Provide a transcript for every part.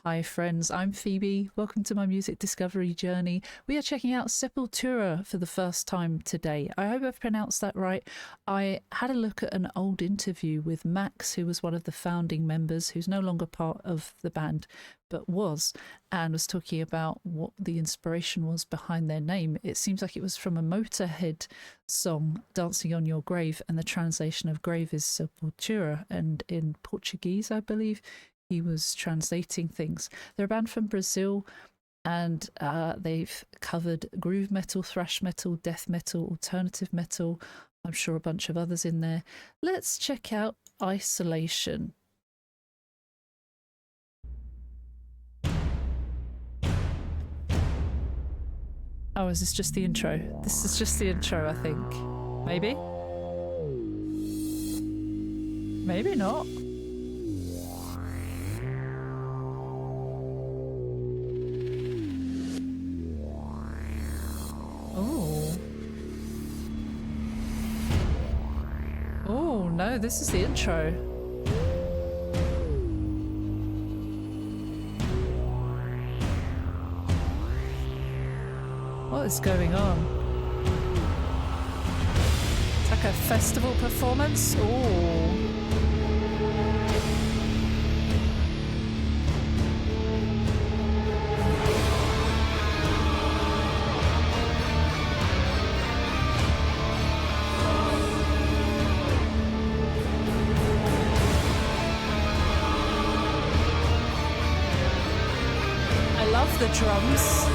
Hi friends, I'm Phoebe. Welcome to my music discovery journey. We are checking out Sepultura for the first time today. I hope I've pronounced that right. I had a look at an old interview with Max, who was one of the founding members, who's no longer part of the band, but was, and was talking about what the inspiration was behind their name. It seems like it was from a Motorhead song, Dancing on Your Grave, and the translation of grave is Sepultura, and in Portuguese, I believe, he was translating things. They're a band from Brazil, and they've covered groove metal, thrash metal, death metal, alternative metal. I'm sure a bunch of others in there. Let's check out Isolation. Oh, is this just the intro? This is just the intro, I think. Maybe? Maybe not. Oh no, this is the intro. What is going on? It's like a festival performance. Oh. The drums.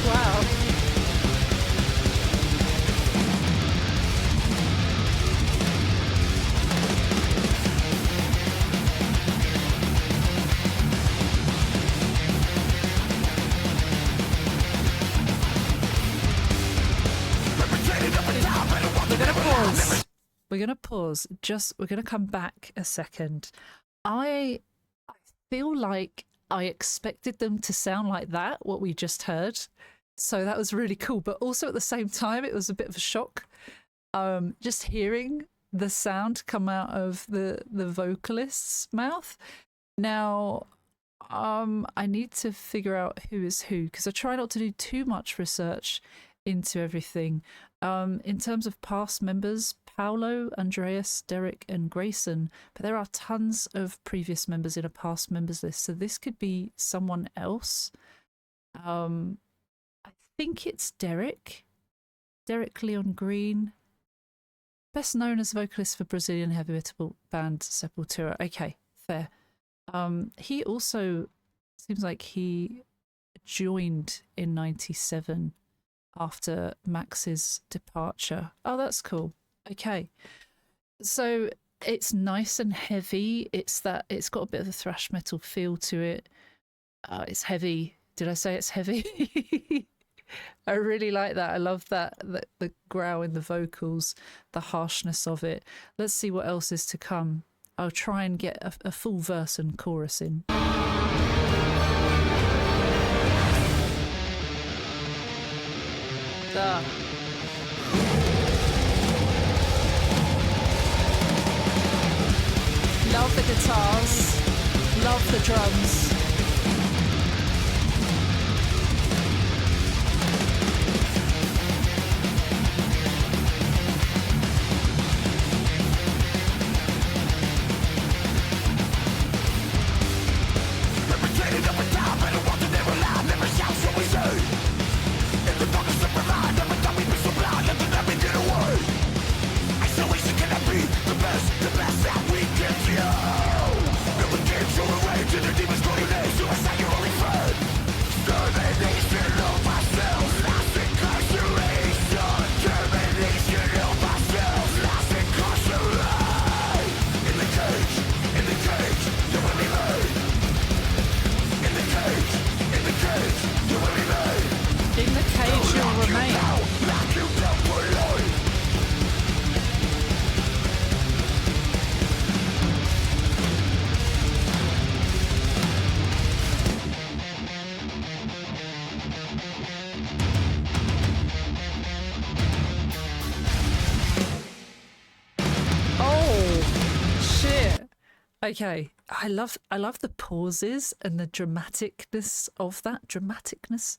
Wow. We're gonna pause. We're gonna come back a second. I feel like I expected them to sound like that, what we just heard. So that was really cool. But also at the same time, it was a bit of a shock. Just hearing the sound come out of the vocalist's mouth. Now, I need to figure out who is who, because I try not to do too much research into everything. In terms of past members, Paolo, Andreas, Derek, and Grayson, but there are tons of previous members in a past members list, so this could be someone else. I think it's Derek Leon Green, best known as vocalist for Brazilian heavy metal band Sepultura. Okay, fair. He also seems like he joined in 97 after Max's departure. Oh, that's cool. Okay, so it's nice and heavy. It's got a bit of a thrash metal feel to it. It's heavy. Did I say it's heavy? I really like that. I love that the growl in the vocals, the harshness of it. Let's see what else is to come. I'll try and get a full verse and chorus in. Love the guitars, love the drums. The best that we can do. Never give your way to the demons. Okay, I love the pauses and the dramaticness of that. Dramaticness,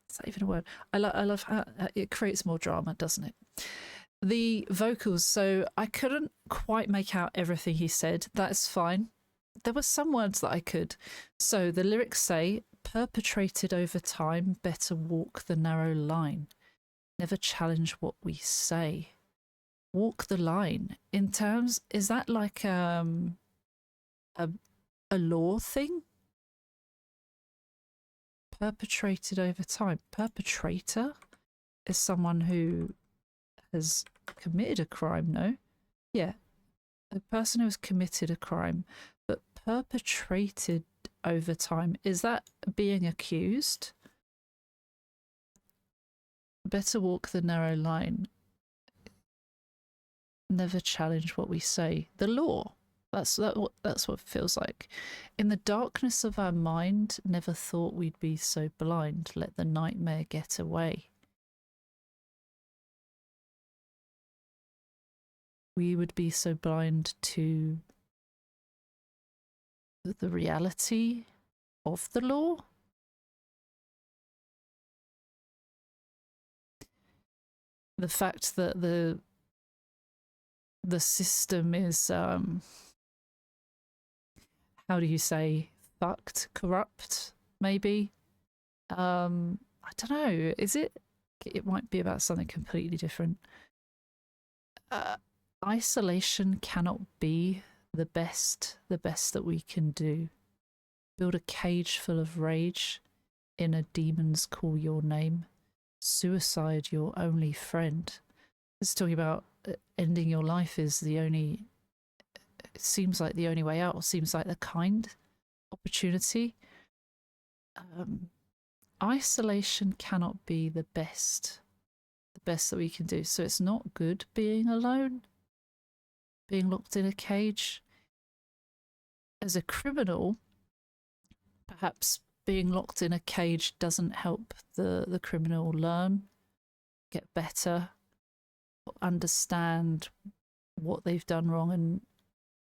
is that even a word? I love how it creates more drama, doesn't it? The vocals, so I couldn't quite make out everything he said. That's fine. There were some words that I could. So the lyrics say, perpetrated over time, better walk the narrow line. Never challenge what we say. Walk the line. In terms, is that like a law thing? Perpetrated over time. Perpetrator is someone who has committed a crime, no? Yeah, a person who has committed a crime, but perpetrated over time. Is that being accused? Better walk the narrow line. Never challenge what we say. The law. That's what it feels like. In the darkness of our mind, never thought we'd be so blind. Let the nightmare get away. We would be so blind to the reality of the law. The fact that the system is how do you say, fucked, corrupt, maybe. I don't know. Is it? It might be about something completely different. Isolation cannot be the best that we can do. Build a cage full of rage. Inner demons call your name. Suicide your only friend. It's talking about ending your life is the only, it seems like the only way out, or seems like the kind opportunity. Isolation cannot be the best that we can do. So it's not good being alone, being locked in a cage. As a criminal, perhaps being locked in a cage doesn't help the criminal learn, get better, understand what they've done wrong,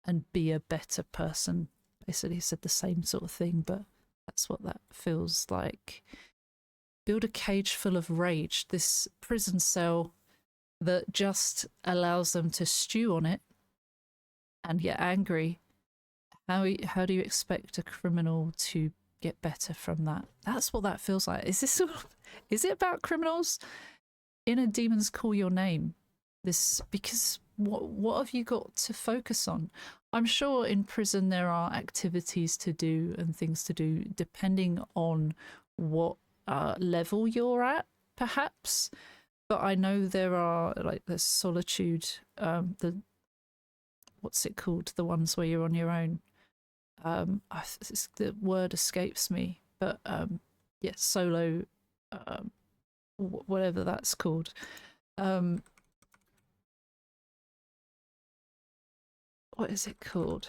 and be a better person. Basically said the same sort of thing, but that's what that feels like. Build a cage full of rage. This prison cell that just allows them to stew on it and get angry. How do you expect a criminal to get better from that? That's what that feels like. Is it about criminals? Inner demons call your name. This, because what have you got to focus on? I'm sure in prison there are activities to do and things to do depending on what level you're at, perhaps. But I know there are, like, the solitude, the, what's it called, the ones where you're on your own. The word escapes me, but yeah, solo, whatever that's called. What is it called?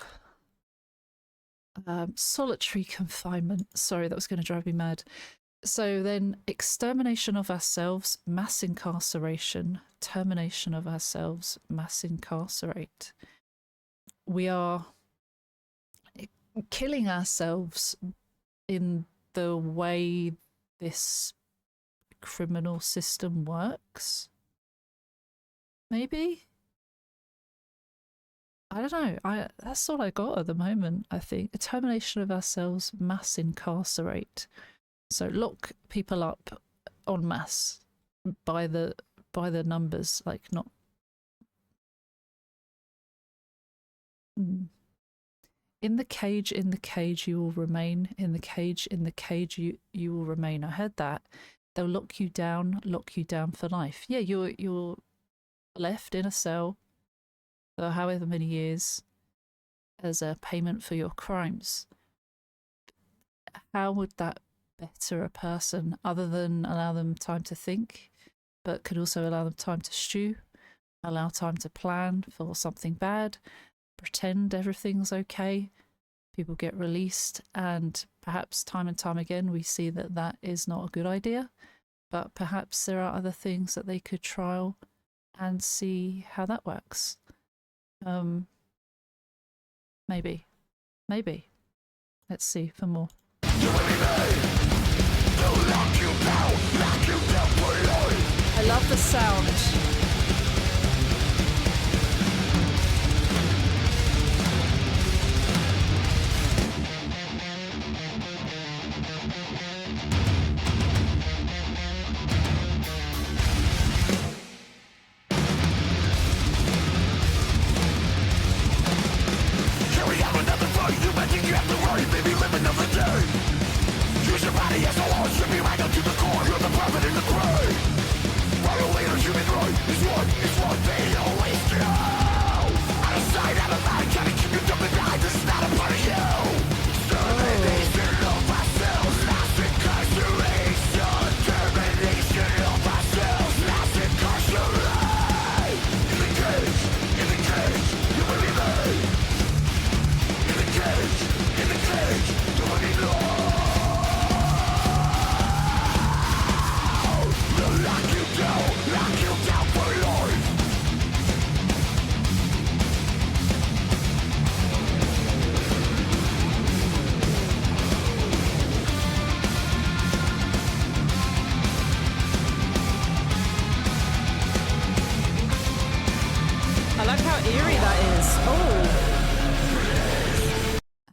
Solitary confinement. Sorry, that was going to drive me mad. So then, extermination of ourselves, mass incarceration, termination of ourselves, mass incarcerate. We are killing ourselves in the way this criminal system works. Maybe? I don't know. That's all I got at the moment, I think. A termination of ourselves, mass incarcerate. So lock people up en masse by the numbers, like not. In the cage, you will remain. In the cage, you will remain. I heard that. They'll lock you down for life. Yeah, you're left in a cell for however many years as a payment for your crimes. How would that better a person, other than allow them time to think, but could also allow them time to stew, allow time to plan for something bad, pretend everything's okay, people get released, and perhaps time and time again we see that that is not a good idea, but perhaps there are other things that they could trial and see how that works. Maybe. Maybe. Let's see for more. I love the sound.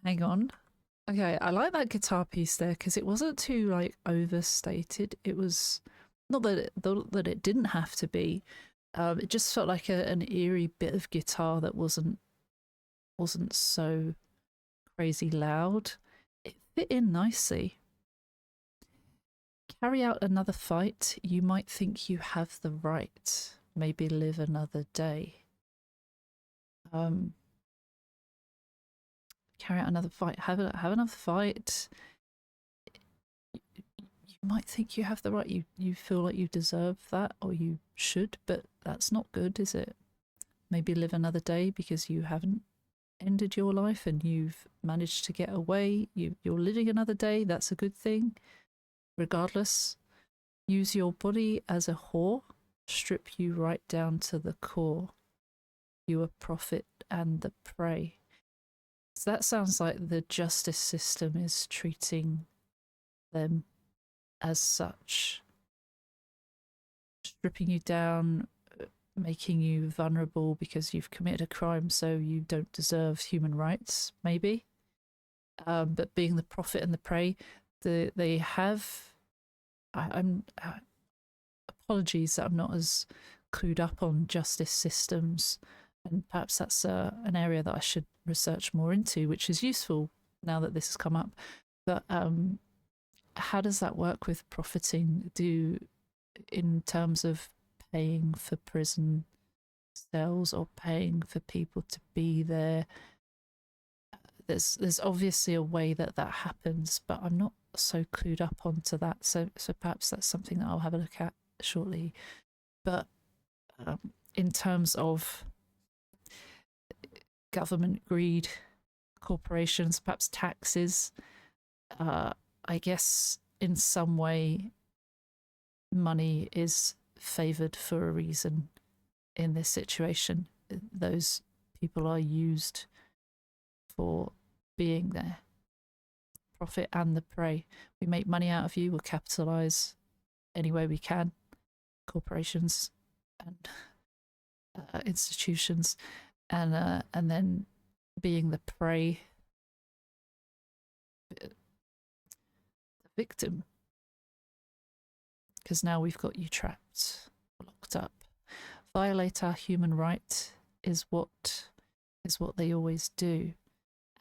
Hang on. Okay, I like that guitar piece there because it wasn't too like overstated. It was not that it didn't have to be. It just felt like an eerie bit of guitar that wasn't so crazy loud. It fit in nicely. Carry out another fight. You might think you have the right. Maybe live another day. Carry out another fight. Have another fight. You might think you have the right. You feel like you deserve that, or you should, but that's not good, is it? Maybe live another day because you haven't ended your life and you've managed to get away. You're living another day. That's a good thing. Regardless, use your body as a whore. Strip you right down to the core. You are prophet and the prey. So that sounds like the justice system is treating them as such. Stripping you down, making you vulnerable because you've committed a crime, so you don't deserve human rights, maybe. But being the prophet and the prey, they have... I'm apologies that I'm not as clued up on justice systems, and perhaps that's an area that I should research more into, which is useful now that this has come up. But how does that work with profiting? In terms of paying for prison cells or paying for people to be there? There's obviously a way that happens, but I'm not so clued up onto that. So perhaps that's something that I'll have a look at shortly. But in terms of government greed, corporations, perhaps taxes, I guess in some way money is favoured for a reason in this situation. Those people are used for being there. Profit and the prey. We make money out of you, we'll capitalise any way we can. Corporations and institutions, and then being the prey, the victim, because now we've got you trapped, locked up. Violate our human right is what they always do.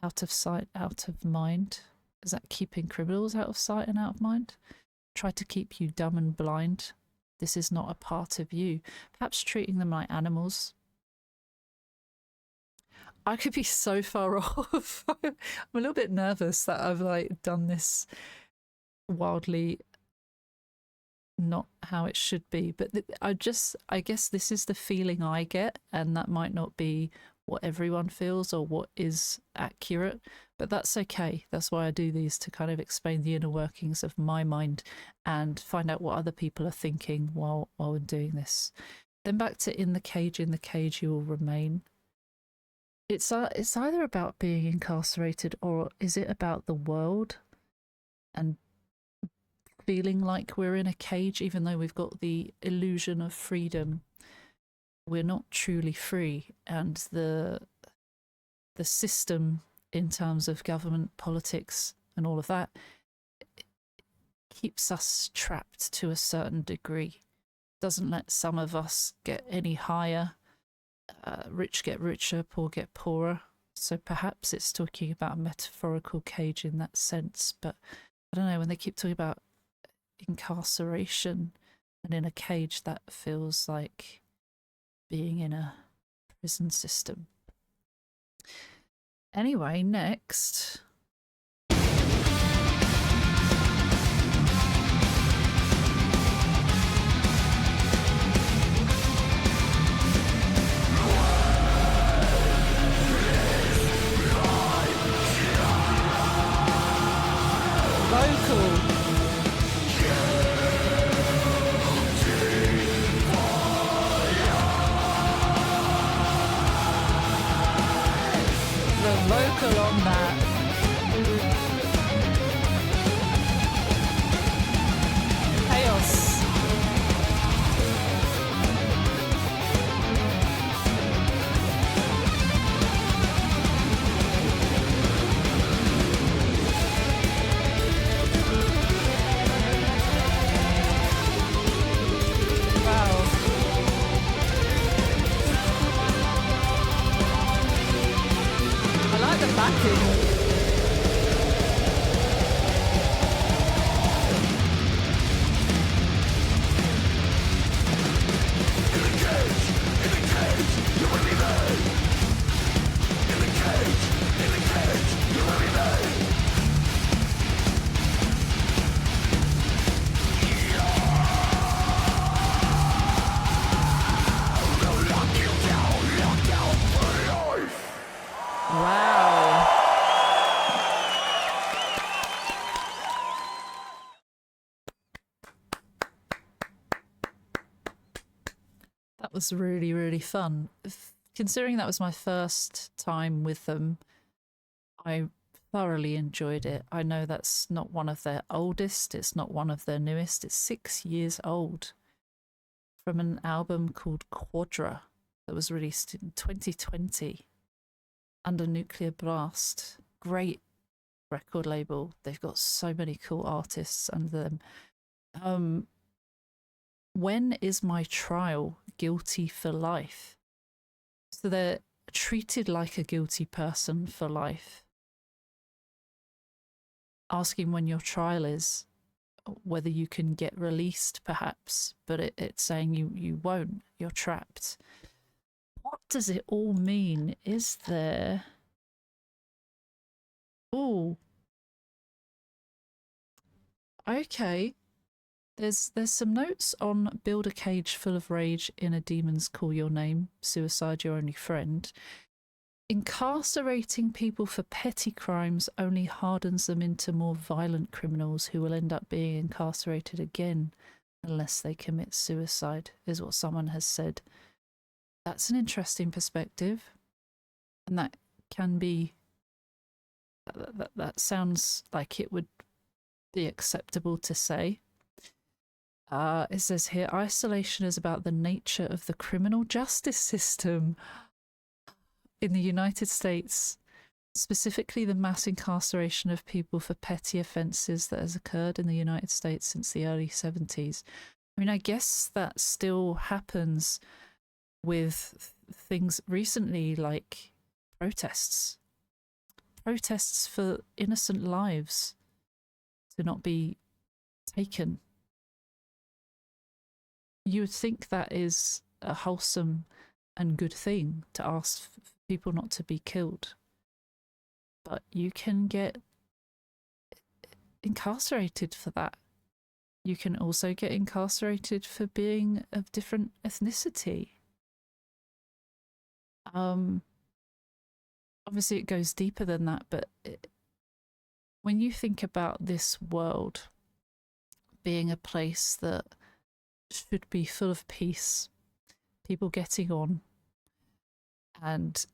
Out of sight, out of mind. Is that keeping criminals out of sight and out of mind? Try to keep you dumb and blind. This is not a part of you. Perhaps treating them like animals. I could be so far off. I'm a little bit nervous that I've like done this wildly not how it should be, but I guess this is the feeling I get, and that might not be what everyone feels or what is accurate, but that's okay. That's why I do these, to kind of explain the inner workings of my mind and find out what other people are thinking while I'm doing this. Then back to in the cage you will remain. it's either about being incarcerated, or is it about the world and feeling like we're in a cage, even though we've got the illusion of freedom. We're not truly free, and the system in terms of government, politics, and all of that keeps us trapped to a certain degree. Doesn't let some of us get any higher. Rich get richer, poor get poorer. So perhaps it's talking about a metaphorical cage in that sense. But I don't know, when they keep talking about incarceration and in a cage, that feels like being in a prison system. Anyway, next. Vocal. The vocal on that. Chaos. Wow. I like the backing. Wow. That was really, really fun. Considering that was my first time with them, I thoroughly enjoyed it. I know that's not one of their oldest, it's not one of their newest, it's 6 years old, from an album called Quadra that was released in 2020 under Nuclear Blast. Great record label. They've got so many cool artists under them. When is my trial? Guilty for life. So they're treated like a guilty person for life. Asking when your trial is, whether you can get released perhaps, but it's saying you won't, you're trapped. What does it all mean? Is there... Oh. Okay. There's some notes on build a cage full of rage in a demon's call your name, suicide your only friend. Incarcerating people for petty crimes only hardens them into more violent criminals who will end up being incarcerated again unless they commit suicide, is what someone has said. That's an interesting perspective, and that can be... that sounds like it would be acceptable to say. It says here, isolation is about the nature of the criminal justice system in the United States, specifically the mass incarceration of people for petty offences that has occurred in the United States since the early 70s. I mean, I guess that still happens with things recently like protests for innocent lives to not be taken. You would think that is a wholesome and good thing, to ask people not to be killed. But you can get incarcerated for that. You can also get incarcerated for being of different ethnicity. Obviously it goes deeper than that, but when you think about this world being a place that should be full of peace, people getting on, and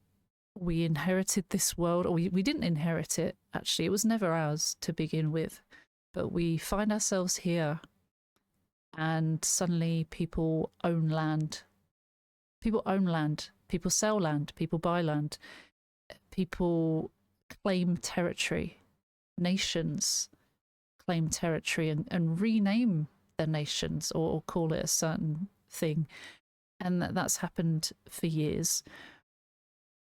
we inherited this world, or we didn't inherit it, actually. It was never ours to begin with. But we find ourselves here, and suddenly people own land. People own land. People sell land. People buy land. People claim territory. Nations claim territory and rename their nations, or call it a certain thing. And that's happened for years.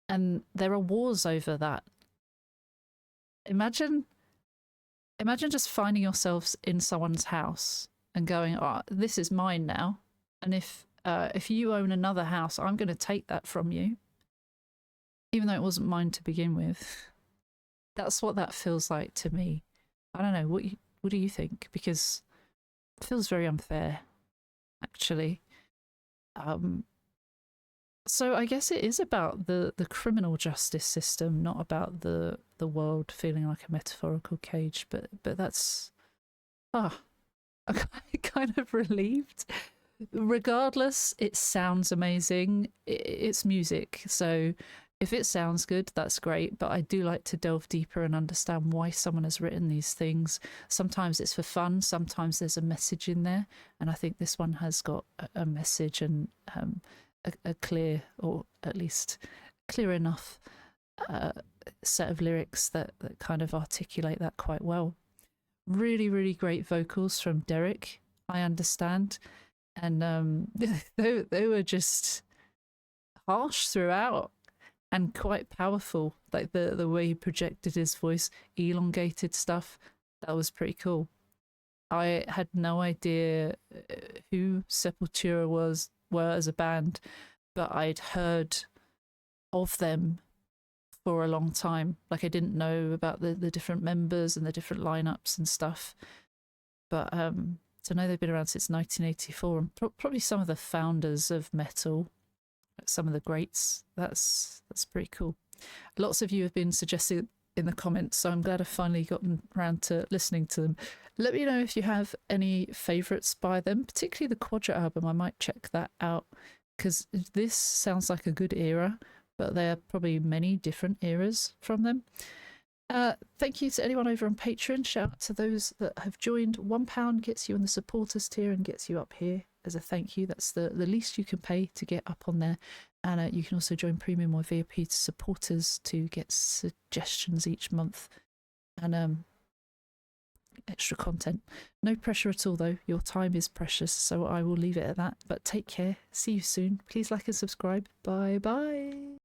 And there are wars over that. Imagine just finding yourselves in someone's house and going, "Oh, this is mine now. And if you own another house, I'm going to take that from you, even though it wasn't mine to begin with." That's what that feels like to me. I don't know. What do you think? Because it feels very unfair, actually. So I guess it is about the criminal justice system, not about the world feeling like a metaphorical cage. But that's I'm kind of relieved. Regardless, it sounds amazing. It's music, so if it sounds good, that's great. But I do like to delve deeper and understand why someone has written these things. Sometimes it's for fun. Sometimes there's a message in there, and I think this one has got a message and a clear, or at least clear enough set of lyrics that kind of articulate that quite well. Really, really great vocals from Derek, I understand. And they were just harsh throughout and quite powerful. Like the way he projected his voice, elongated stuff, that was pretty cool. I had no idea who Sepultura were as a band, but I'd heard of them for a long time. Like, I didn't know about the different members and the different lineups and stuff. But to know they've been around since 1984, and probably some of the founders of metal, some of the greats. That's pretty cool. Lots of you have been suggesting in the comments, so I'm glad I've finally gotten around to listening to them. Let me know if you have any favourites by them, particularly the Quadra album. I might check that out, because this sounds like a good era, but there are probably many different eras from them. Thank you to anyone over on Patreon. Shout out to those that have joined. £1 gets you on the supporters tier and gets you up here as a thank you. That's the least you can pay to get up on there. And you can also join Premium or VIP to supporters to get suggestions each month and extra content. No pressure at all, though. Your time is precious, so I will leave it at that. But take care. See you soon. Please like and subscribe. Bye bye.